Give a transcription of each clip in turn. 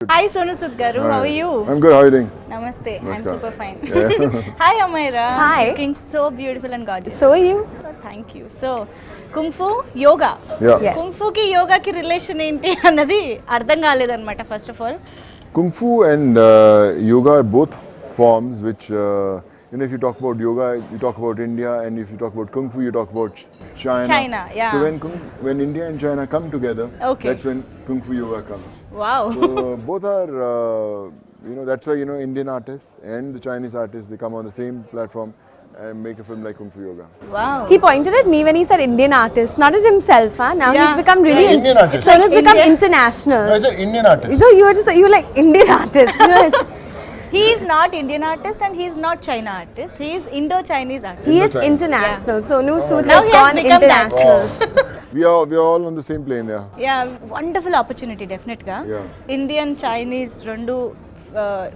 Hi Sonu Sood garu, how are you? I'm good. How are you doing? Namaste. I'm Namaskar. super fine. Yeah. Hi Amyra. Hi. Looking so beautiful and gorgeous. So are you? Oh, thank you. So, Kung Fu yoga. Yeah. Yes. Kung Fu ki yoga ki relation enti annadi ardham kaledannamata first of all. Kung Fu and yoga are both forms which, if you talk about yoga, you talk about India, and if you talk about Kung Fu, you talk about China. China, yeah. So when India and China come together, Okay. that's when Kung Fu yoga comes. Wow. So both are, that's why, Indian artists and the Chinese artists, they come on the same platform and make a film like Kung Fu Yoga. Wow. He pointed at me when he said Indian artist, not at himself. Huh? Now Yeah. he's become really Yeah, Indian artist. Sonu's become Indian. international. I said Indian artists. So you were like Indian artist. You know, He is not Indian artist and he is not China artist. He is Indo-Chinese artist. he is Indo-Chinese. international. Sonu Sood Now has he has gone become that. international. We are all on the same plane, yeah. Yeah, wonderful opportunity definite గా. Yeah. Indian Chinese రెండు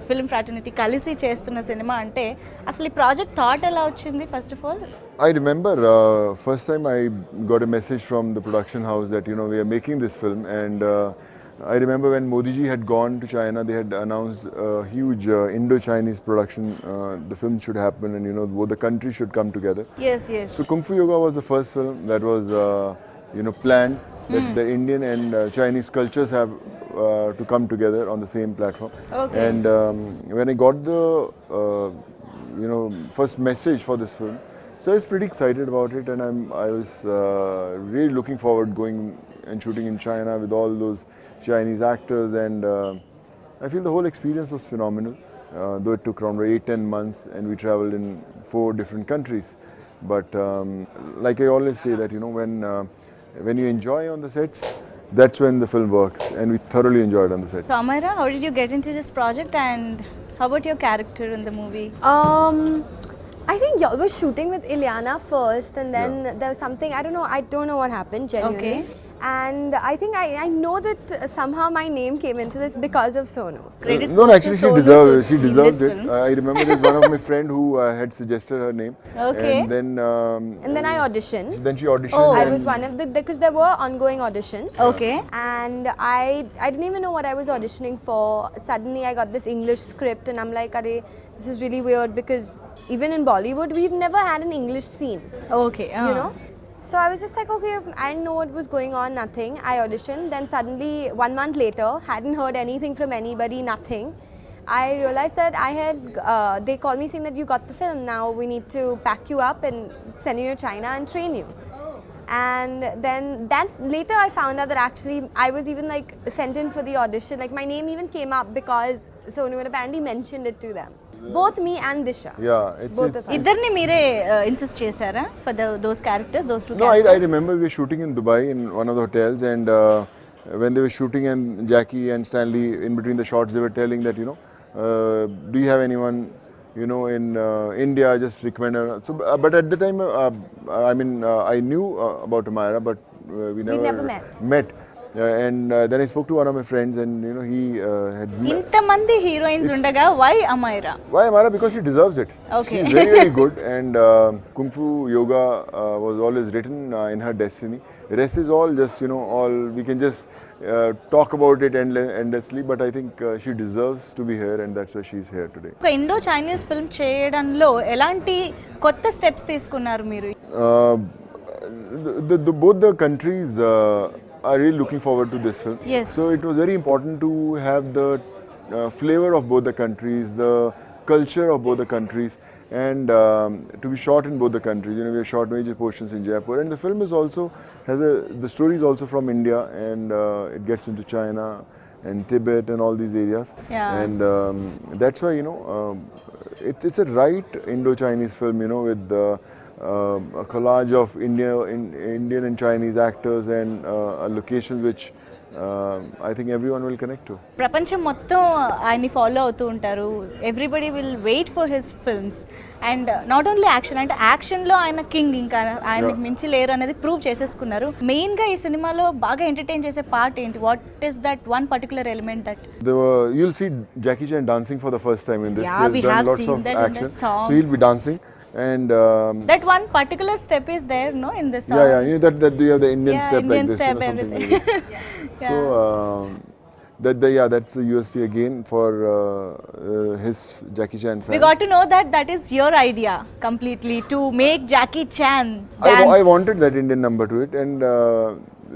film fraternity కలిసి చేస్తున్న cinema అంటే అసలు ఈ project thought ఎలా వచ్చింది first of all? I remember first time I got a message from the production house that we are making this film, and I remember when Modi ji had gone to China, they had announced a huge Indo-Chinese production. The film should happen, and both the countries should come together. Yes, yes. So Kung Fu Yoga was the first film that was planned that the Indian and Chinese cultures have to come together on the same platform. Okay. And when I got the first message for this film, so I was pretty excited about it, and I was really looking forward going and shooting in China with all those Chinese actors, and I feel the whole experience was phenomenal. Though it took around 8-10 months, and we traveled in 4 different countries. But like I always say that when you enjoy on the sets, that's when the film works, and we thoroughly enjoyed on the set. So Amyra, how did you get into this project and how about your character in the movie? I think y'all were shooting with Ileana first, and then Yeah. there was something, I don't know what happened genuinely. Okay. And I think I know that somehow my name came into this because of Sonu. Credits No, goes to actually Sonu she Sood in deserved this it. film. I remember there's one of my friend who had suggested her name. Okay. And And then I auditioned. then she auditioned. Oh. I and was one of the, because there were ongoing auditions. Okay. And I didn't even know what I was auditioning for. Suddenly I got this English script and I'm like, Arey, this is really weird because even in Bollywood, we've never had an English scene, Okay. you know? So I was just like, okay, I didn't know what was going on, nothing. I auditioned, then suddenly 1 month later, hadn't heard anything from anybody, nothing. I realized that they called me saying that you got the film, now we need to pack you up and send you to China and train you. And then later I found out that actually I was even like sent in for the audition. Like my name even came up because Sonu had apparently mentioned it to them. Both me and Disha. Yeah, Both it's of us. ఇద్దరిని మీరే insist చేశారా for those characters those two No, I remember we were shooting in Dubai in one of the hotels, and when they were shooting, and Jackie and Stanley, in between the shots, they were telling that do you have anyone in India, just recommend her. So, but at the time, I knew about Amyra, but we never met. And then I spoke to one of my friends, and he had ఇంతమంది heroines ఉండగా why Amyra? Why Amyra? Because she deserves it. Okay. She's very, very good, and Kung Fu Yoga was always written in her destiny. The rest is all just, all we can just talk about it endlessly, but I think she deserves to be here, and that's why she's here today. ఒక Indo Chinese film చేయడంలో ఎలాంటి కొత్త steps తీసుకున్నారు మీరు? Both the countries are really looking forward to this film. Yes. So it was very important to have the flavor of both the countries, the culture of both the countries, and to be shot in both the countries. We have shot major portions in Jaipur, and the film is also the story is also from India, and it gets into China and Tibet and all these areas. Yeah. And that's why it's a right Indo-Chinese film, with a collage of Indian and Chinese actors, and locations which I think everyone will connect to. ప్రపంచం మొత్తం ఆయన్ని follow అవుతూ ఉంటారు. Everybody will wait for his films, and not only action, అంటే యాక్షన్లో ఆయన king, ఇంకా ఆయనకి మించి లేరు అనేది ప్రూవ్ చేసేసుకున్నారు. మెయిన్గా ఈ సినిమాలో బాగా ఎంటర్టైన్ చేసే పార్ట్ ఏంటి? What is that one particular element that? You'll see Jackie Chan dancing for the first time in this. Yeah, He has we done have lots seen of that in action, that song. so he'll be dancing. And That one particular step is there, no, in the song. yeah, that you have the Indian Yeah, step Indian like this, step, something everything. like this. So that's the USP again for his Jackie Chan fans. We got to know that is your idea completely to make Jackie Chan dance. I wanted that Indian number to it, and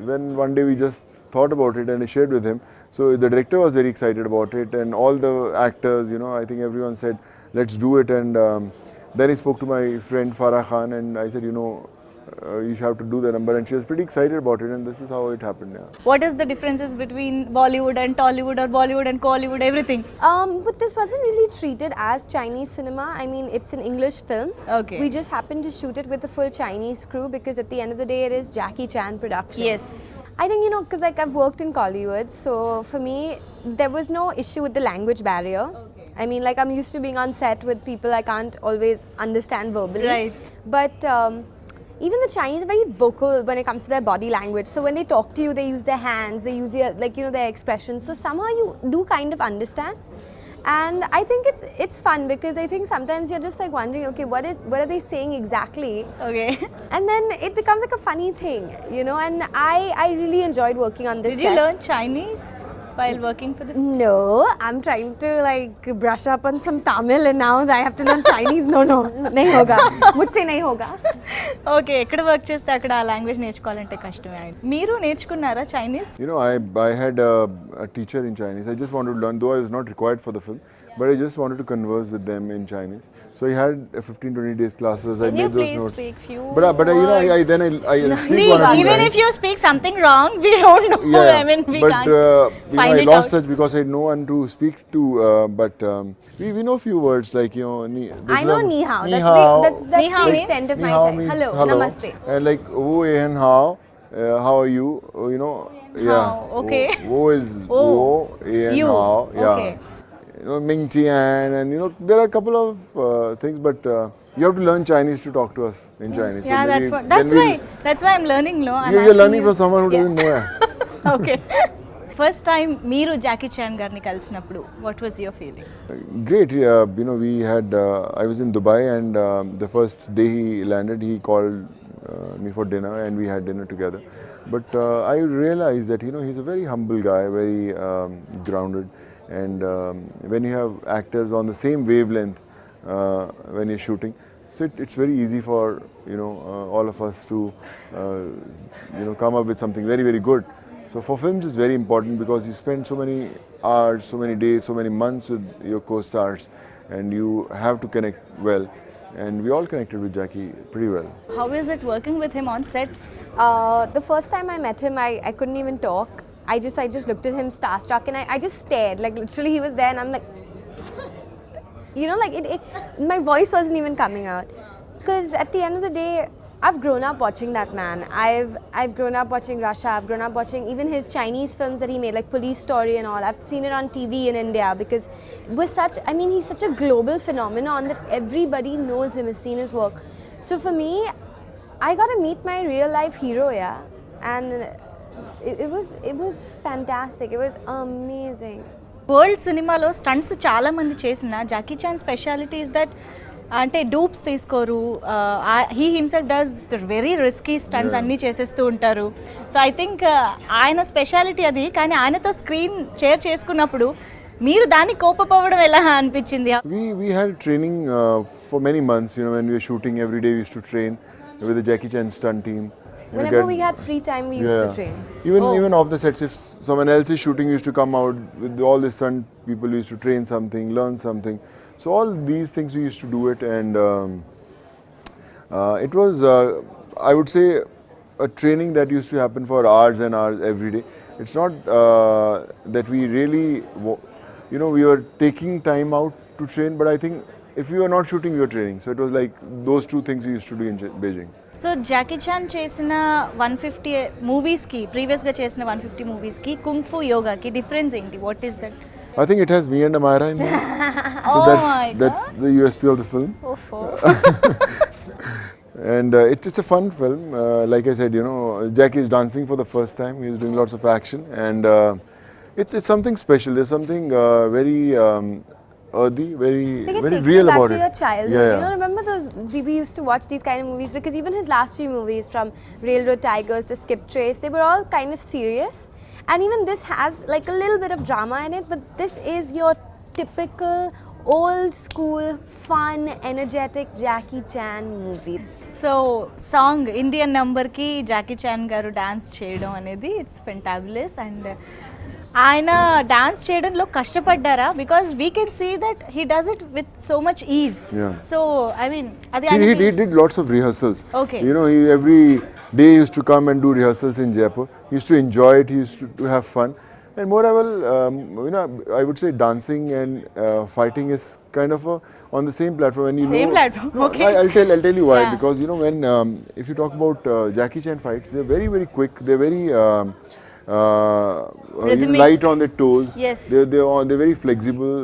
when one day we just thought about it and I shared with him. So the director was very excited about it, and all the actors, I think everyone said, let's do it. And then I spoke to my friend Farah Khan, and I said, you have to do the number, and she was pretty excited about it, and this is how it happened. Yeah. What is the differences between Bollywood and Tollywood, or Bollywood and Collywood, everything? But this wasn't really treated as Chinese cinema. I mean, it's an English film. Okay. We just happened to shoot it with a full Chinese crew because at the end of the day, it is Jackie Chan production. Yes. I think, because like I've worked in Collywood, so for me, there was no issue with the language barrier. Okay. I mean, like I'm used to being on set with people I can't always understand verbally. Right. But even the Chinese are very vocal when it comes to their body language. So when they talk to you, they use their hands, they use their expressions. So somehow you do kind of understand. And I think it's fun because I think sometimes you're just like wondering, okay, what are they saying exactly? Okay. And then it becomes like a funny thing, and I really enjoyed working on this Did set. you learn Chinese while working for the film? No, I'm trying to like brush up on some Tamil, and now I have to learn Chinese. No, nahi hoga. Mujhse nahi hoga. Okay ఎక్కడ work చేస్తే అక్కడ ఆ language నేర్చుకోవాలంటే కష్టమే. మీరు నేర్చుకున్నారా Chinese? I had a teacher in Chinese. I just wanted to learn, though I was not required for the film, but I just wanted to converse with them in Chinese. So I had 15-20 days classes. I Can you made those please notes. speak few But I words? then I speak See, one or two even lines. if you speak something wrong, we don't know. Yeah, I mean, we but can't find I it lost out. touch because I had no one to speak to. But we know few words like I know ni hao. Ni That's hao. the Ni hao the means? extent of Ni my hao Chinese. means Hello, namaste. And like wo and how are you? Yeah. Hao, okay. Wo is Oh, wo and you. how. Yeah. Okay. Ming Tian, and there are a couple of things, but you have to learn Chinese to talk to us in Chinese. Yeah, So that's why I'm learning no. You're learning from someone who doesn't know. Okay. First time మీరు Jackie Chan గారిని కలిసినప్పుడు what was your feeling? Great. We had. I was in Dubai, and the first day he landed, he called me for dinner, and we had dinner together. But I realized that he's a very humble guy, very grounded, and when you have actors on the same wavelength when you're shooting, so it's very easy for all of us to come up with something very, very good. So for films, it's very important because you spend so many hours, so many days, so many months with your co-stars, and you have to connect well. And we all connected with Jackie pretty well. How is it working with him on sets? The first time I met him, I couldn't even talk. I just looked at him starstruck, and I just stared. Like literally, he was there, and I'm like, my voice wasn't even coming out. Because at the end of the day, I've grown up watching that man. I've grown up watching Russia. I've grown up watching even his Chinese films that he made, like Police Story and all. I've seen it on TV in India because he's such a global phenomenon that everybody knows him, has seen his work. So for me, I got to meet my real life hero, yeah, and it was fantastic. It was amazing. World సినిమాలో stunts చాలా మంది చేసిన Jackie Chan speciality is that అంటే dupes తీసుకోరు. He himself does very risky stunts అన్నీ చేసేస్తూ ఉంటారు. So I think ఆయన స్పెషాలిటీ అది. కానీ ఆయనతో స్క్రీన్ షేర్ చేసుకున్నప్పుడు మీరు దాన్ని కోపపోవడం ఎలా అనిపించింది? We had training for many months. When we were shooting every day, we used to train with the Jackie Chan stunt team. Whenever we had free time, we used to train. Even off the sets, if someone else is shooting, we used to come out with all the stunt people. We used to train something, learn something. So all these things we used to do it, and it was, I would say, a training that used to happen for hours and hours every day. It's not that we really, we were taking time out to train, but I think if we were not shooting, we were training. So it was like those two things we used to do in Beijing. So Jackie Chan చేసిన 150 మూవీస్కి, ప్రీవియస్గా చేసిన 150 మూవీస్కి కుంగ్-ఫు యోగాకి difference ఏంటి? What is that? I think it has me and Amyra in there. So that's the USP of the film. And it's a fun film. Like I said, Jackie is dancing for the first time. He's doing lots of action, and it's something special. There's something very earthy, very real about it. Your childhood. Yeah. Remember we used to watch these kind of movies because even his last few movies, from Railroad Tigers to Skip Trace, they were all kind of serious. And even this has like a little bit of drama in it, but this is your typical old school, fun, energetic Jackie Chan movie. So song Indian నెంబర్కి Jackie Chan గారు dance చేయడం అనేది it's fantabulous. And ఆయన dance చేయడంలో కష్టపడ్డారా? Because we can see that he does it with so much ease. So I mean అది he did lots of rehearsals. Okay. You know, he every day used to come and do rehearsals in Jaipur. He used to enjoy it. He used to have fun. And moreover, you know, I would say dancing and fighting is kind of on the same platform. And you Same know, platform, No, okay. I'll tell you why. Yeah. Because you know, when if you talk about Jackie Chan fights, they're very very quick. They're very Rhythmic. light on their toes. Yes. They're very flexible.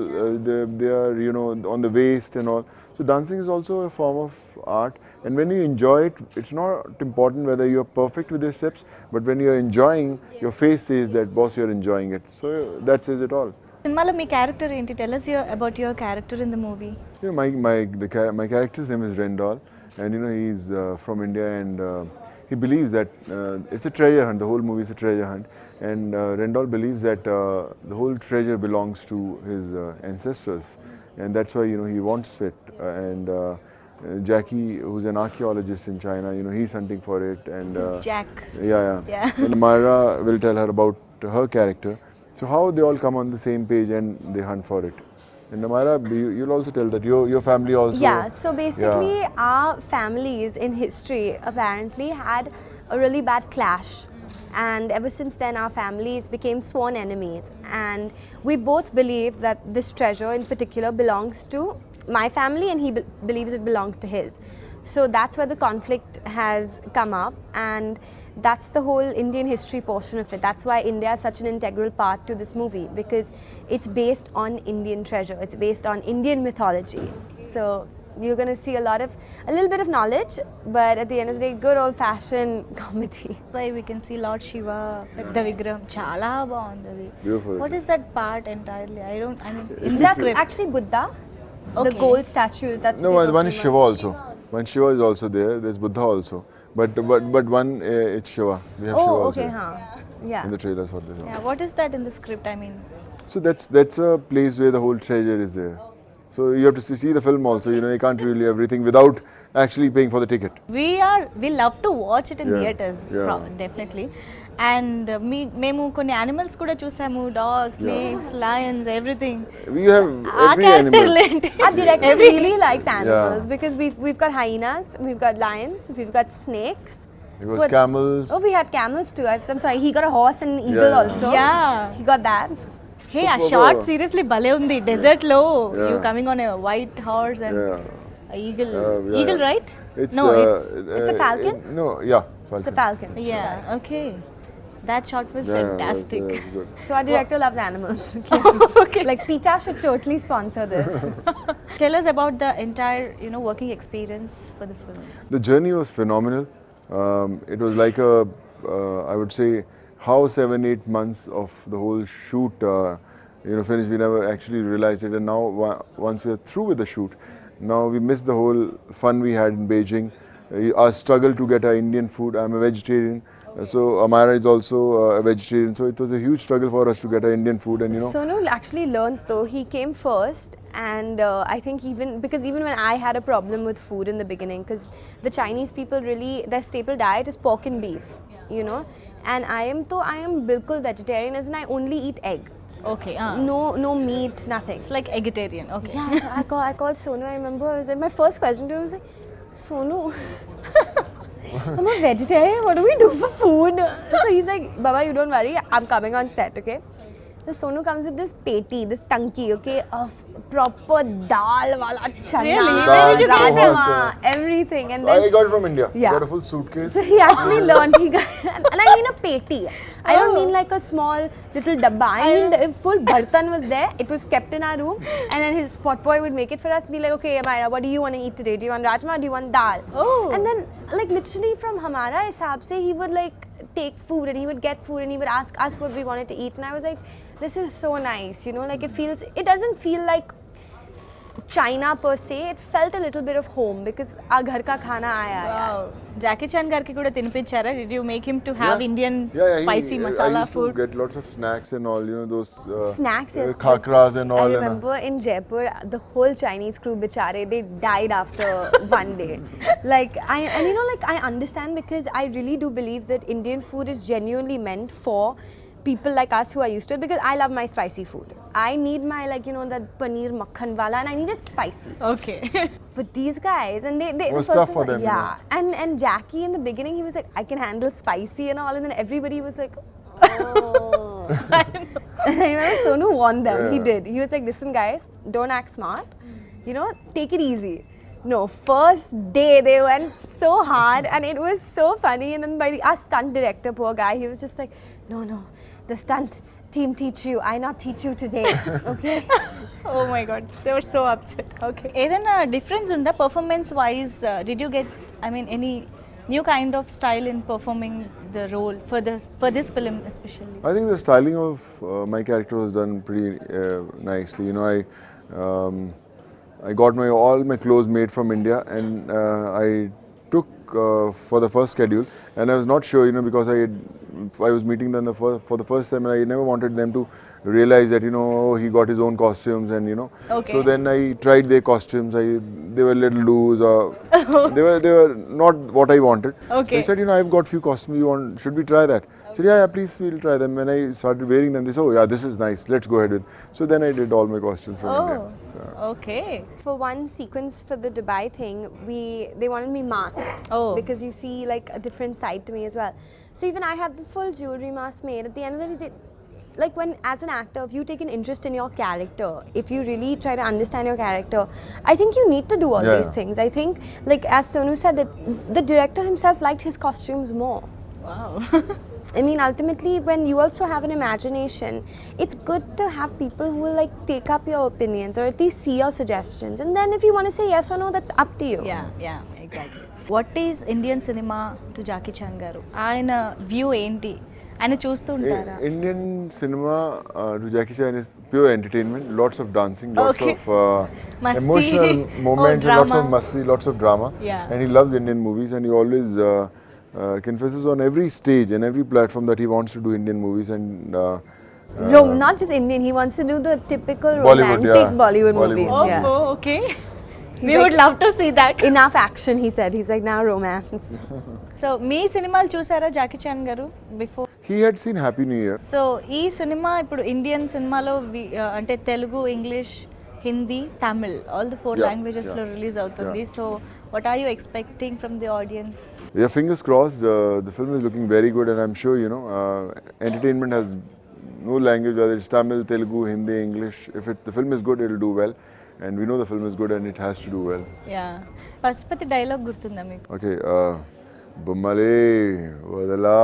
They are, you know, on the waist and all. So dancing is also a form of art. And when you enjoy it, it's not important whether you're perfect with your steps, but when you're enjoying, your face says that, boss, you're enjoying it. So that says it all. సినిమాలో మీ character ఏంటి? Tell us about your character in the movie. You know, my character's name is Rendal, and you know, he's from India, and he believes that it's a treasure hunt. The whole movie is a treasure hunt, and Rendal believes that the whole treasure belongs to his ancestors, and that's why, you know, he wants it. And Jackie, who's an archaeologist in China, you know, he's hunting for it. And Jack. yeah. Yeah. And Amyra will tell her about her character. So how they all come on the same page and they hunt for it. And Amyra, you'll also tell that your family also. Yeah, so basically our families in history apparently had a really bad clash. And ever since then our families became sworn enemies. And we both believe that this treasure in particular belongs to my family, and he believes it belongs to his. So that's where the conflict has come up, and that's the whole Indian history portion of it. That's why India is such an integral part to this movie, because it's based on Indian treasure. It's based on Indian mythology. So you're going to see a little bit of knowledge, but at the end of the day, good old-fashioned comedy. Why we can see Lord Shiva, పెద్ద విగ్రహం చాలా బాగుంది. Beautiful. What is that part entirely? I mean, in the That's script. actually Buddha. Okay. The gold statue. That's No, what you're one is talking Shiva about. also. One Shiva is also there. There's Buddha also. But one it's Shiva. We have Shiva Oh, also okay, huh. Yeah. in the trailers for this one. Yeah, what is that in the script? I mean, So that's a place where the whole treasure is there. So you have to see the film also. You know, you can't really everything without actually paying for the ticket. we love to watch it in Yeah, theaters, yeah. definitely. And మేము కొన్ని animals కూడా చూసాము, dogs, snakes, lions, everything. We have ఆ every character animal. ఏంటి? Our director Every- really likes animals because we've got hyenas, we've got lions, we've got snakes. It was What- camels. Oh, we had camels too. I'm sorry, he got a horse and an eagle Yeah. also. Yeah. He got that. Hey, ఆ So short for- seriously భలే ఉంది. Dessert లో Yeah. you coming on a white horse and Yeah. a eagle. Yeah. Eagle, right? It's No, It's a falcon? No, yeah, falcon. It's a falcon. yeah, okay. That shot was Yeah, fantastic. that's good. So our director loves animals. Okay. Like Pita should totally sponsor this. Tell us about the entire, working experience for the film. The journey was phenomenal. It was like I would say, how 7-8 months of the whole shoot, finished. We never actually realized it, and now once we are through with the shoot, now we miss the whole fun we had in Beijing. Our struggle to get our Indian food. I'm a vegetarian. So Amyra is also a vegetarian, so it was a huge struggle for us to get our Indian food, and Sonu actually learned though. He came first, and I think even when I had a problem with food in the beginning, because the Chinese people really, their staple diet is pork and beef, and I am bilkul vegetarian, as in I only eat egg. Okay. No meat, nothing. It's like vegetarian. Okay. Yeah, so I called Sonu. I remember I was like, my first question to him was like, Sonu, I'm a vegetarian. What do we do for food? So he's like, Baba, you don't worry. I'm coming on set, okay? So Sonu comes with this peti, this tanki, okay, of proper dal wala chana, Really? Where did you get rajma, that? everything, and So then I got it from India. Yeah. Got a full suitcase. so he actually learned. And I mean a peti. I don't mean like a small little dabba. I mean the full bartan was there. It was kept in our room, and then his pot boy would make it for us. Be like, okay, Amyra, what do you want to eat today? Do you want rajma? Do you want dal? Oh. And then like literally from Hamara hisab se, he would like take food and he would get food and he would ask us what we wanted to eat, and I was like, this is so nice, like it doesn't feel like China per se. It felt a little bit of home because our ghar ka khana aaya. Wow. Jackie Chan garki kuda tinipichara. Did you make him to have Indian spicy I masala used food? to get lots of snacks and all, you know, those Snacks, yes. khakras and all. I remember in Jaipur, the whole Chinese crew, bichare, they died after one day. Like, I understand because I really do believe that Indian food is genuinely meant for people like us who are used to it, because I love my spicy food. I need my, like, you know, that paneer makhan wala, and I need it spicy. Okay. But these guys, and they It was the tough person- for them, Yeah. And Jackie in the beginning, he was like, I can handle spicy and all, and then everybody was like, oh. And I remember Sonu warned them. He Yeah. did. He was like, listen guys, don't act smart. You know, take it easy. No, first day they went so hard and it was so funny. And then our stunt director, poor guy, he was just like, no, the stunt team teach you. I not teach you today. Okay? Oh my god, they were so upset. Okay. Edana difference unda performance wise? Did you get, I mean, any new kind of style in performing the role for this film especially? I think the styling of my character was done pretty nicely. You know, I got all my clothes made from India, and I took for the first schedule, and I was not sure, you know, because I was meeting them for the first time, and I never wanted them to realize that, you know, he got his own costumes, and you know. Okay. So then I tried their costumes. They were a little loose, or they were not what I wanted. Okay. So I said, you know, I've got few costumes. Should we try that? I said, yeah, please, we'll try them. When I started wearing them, they said, oh yeah, this is nice. Let's go ahead with. So then I did all my costumes from India. Okay. For one sequence for the Dubai thing, they wanted me masked. Oh. Because you see like a different side to me as well. So even I had the full jewelry mask made. At the end of the day, like when as an actor, if you take an interest in your character, if you really try to understand your character, I think you need to do all these things. I think, like as Sonu said, that the director himself liked his costumes more. Wow. I mean, ultimately, when you also have an imagination, it's good to have people who will like take up your opinions or at least see your suggestions. And then if you want to say yes or no, that's up to you. Yeah, exactly. What is Indian cinema to Jackie Chan garu? Aina view enti? Aina చూస్తూ ఉంటారా? Indian cinema to Jackie Chan is pure entertainment. Lots of dancing, lots of Masti. emotional moments, Oh, lots of drama. masti, lots of drama. Yeah. And he loves Indian movies, and he always confesses on every stage and every platform that he wants to do Indian movies, and Not just Indian, he wants to do the typical Bollywood, romantic yeah. Bollywood Bollywood. movie. Oh, Yeah. okay. We like- would love to see that. Enough action, he said. He's like, now romance. So, మీ సినిమాలు చూసారా Jackie Chan గారు before? he had seen Happy New Year. So ఈ సినిమా ఇప్పుడు Indian సినిమాలో అంటే Telugu, English, Hindi, Tamil all the 4 Yeah, languages లో release అవుతుంది. So what are you expecting from the audience? Yeah, fingers crossed. The film is looking very good, and I'm sure, you know, entertainment has no language, whether it's Tamil, Telugu, Hindi, English. If the film is good, it'll do well, and we know the film is good, and it has to do well. Yeah, Pashupati dialogue గుర్తుందా మీకు? Okay, Bummale, Vadala.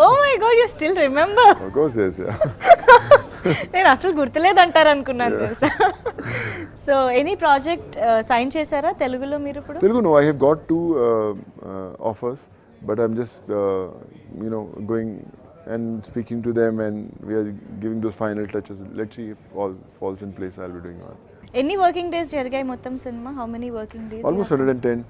Oh my god, you still remember? Of course, yes, yeah. నేను అసలు గుర్తులేదు అంటారు అనుకున్నాను తెలుసా. So any project sign చేశారా తెలుగులో మీరు ఇప్పుడు? Telugu, no, I have got 2 offers, but I'm just, you know, going and speaking to them, and we are giving those final touches. Let's see if all falls in place. I'll be doing all. ఎన్ని working days జరిగాయి మొత్తం cinema? How many working days? Almost 110.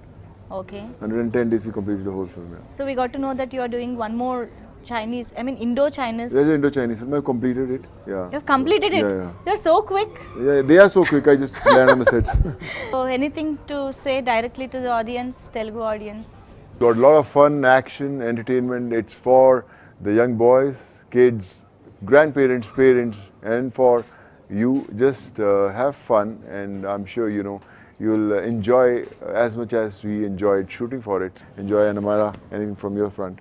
Okay. 110 days we completed the whole film. Yeah. So we got to know that you are doing one more Chinese, I mean Indo-Chinese. There's an Indo-Chinese film. I've completed it. Yeah. You have completed it? Yeah. You're so quick. Yeah, they are so quick. I just land on the sets. So anything to say directly to the audience, Telugu audience? Got a lot of fun, action, entertainment. It's for the young boys, kids, grandparents, parents, and for you. Just have fun, and I'm sure, you know, you'll enjoy as much as we enjoyed shooting for it. Enjoy. And Amyra, anything from your front?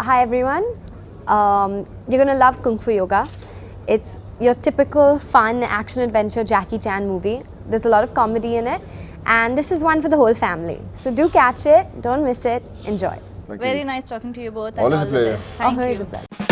Hi everyone. You're gonna love Kung Fu Yoga. It's your typical fun action adventure Jackie Chan movie. There's a lot of comedy in it, and this is one for the whole family. So do catch it, don't miss it, enjoy. Thank Very you. nice talking to you both. Always and a all the pleasure. best. Thank Always you. a pleasure.